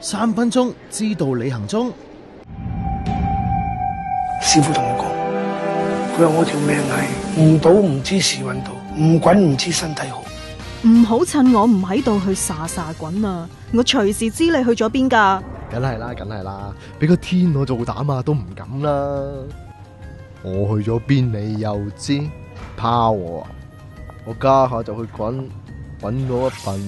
3分鐘知道你行蹤。師傅同我講，佢話我條命係唔賭唔知時運到，唔滾唔知身體好。唔好趁我唔喺度去撒滾啊！我隨時知你去咗邊㗎。梗係啦，俾個天我做膽啊，都唔敢啦。我去咗邊你又知，怕我啊？我家下就去揾到一份。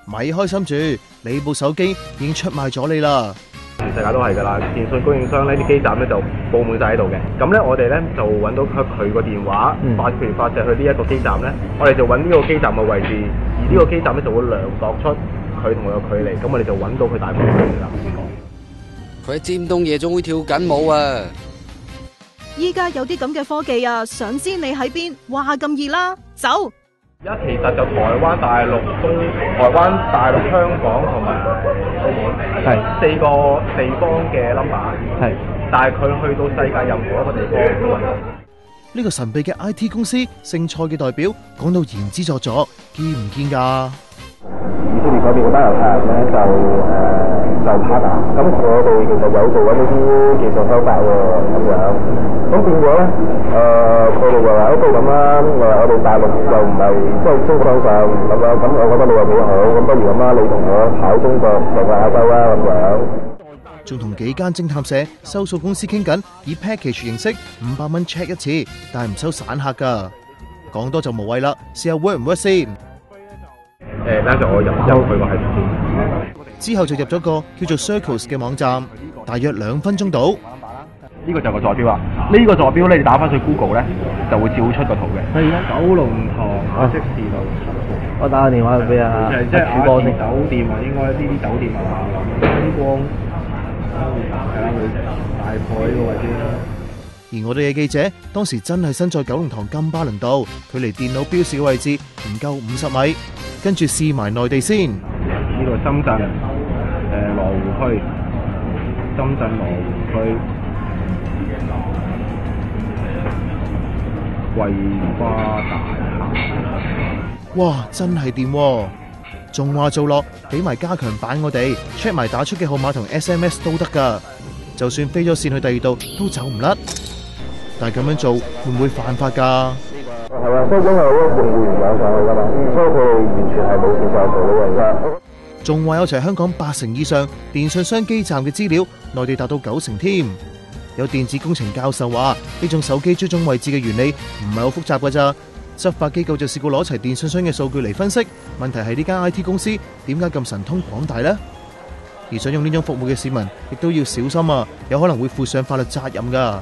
咪開心住，你部手機已經出賣咗你啦。全世界都係㗎啦，電信供應商呢啲基站咧就佈滿晒喺度嘅。咁咧我哋咧就揾到佢個電話，發射去呢一個基站咧，我哋就揾呢個基站嘅位置，而呢個基站咧就會量度出佢同佢嘅距離，咁我哋就揾到佢大概距離啦。佢喺尖東夜總會跳緊舞啊！依家有啲咁嘅科技啊，想知你喺邊，哇咁易啦，走！而家其實就台灣、大陸、香港同埋澳門係4個地方嘅 number， 係，但係佢去到世界任何一個地方都揾到。呢個神秘嘅 IT 公司姓蔡嘅代表講到言之鑿鑿，見唔見㗎？以色列嗰邊嘅班猶太人咧就怕打，咁我哋其實有做緊呢啲技術方法喎，咁樣，咁變咗咧，佢哋又話一度咁啦，我哋大陸又唔係即係中國向上咁樣，咁我覺得你又幾好，咁不如咁啦，你同我跑中國成個亞洲啦咁樣。仲同幾間偵探社、收數公司傾緊，以 package 形式500蚊 check 一次，但係唔收散客㗎。講多就無謂啦，試下 work 唔 work 先。等陣我入去個系統先。之後就入咗個叫做 Circles 嘅網站，大約2分鐘到。呢個就係個坐標啊！呢個坐標咧，你打翻去 Google 咧，就會照出個圖嘅。係而家九龍塘即時路。我打個電話俾啊，即係亞視酒店啊，應該呢啲酒店啊，燈光係啦，佢大概呢個位置啦。而我哋嘅記者當時真係身在九龍塘金巴倫道，距離電腦標示嘅位置唔夠50米，跟住試埋內地先。呢個深圳羅湖區，深圳羅湖區桂花大廈。哇，真係掂喎！仲話做落，俾埋加強版我哋 check 埋打出嘅號碼同 SMS 都得㗎，就算飛咗線去第二度都走唔甩。但係咁樣做會唔會犯法㗎？係啊，所以因為好多用戶員上去㗎嘛，所以佢哋完全係冇事實做到嘅。仲話有齊香港80%以上電信商基站嘅資料，內地達到90%添。有電子工程教授話，呢種手機追蹤位置嘅原理唔係好複雜㗎咋。執法機構就試過攞齊電信商嘅數據嚟分析，問題係呢間 IT 公司點解咁神通廣大呢？而想用呢種服務嘅市民亦都要小心啊，有可能會負上法律責任㗎。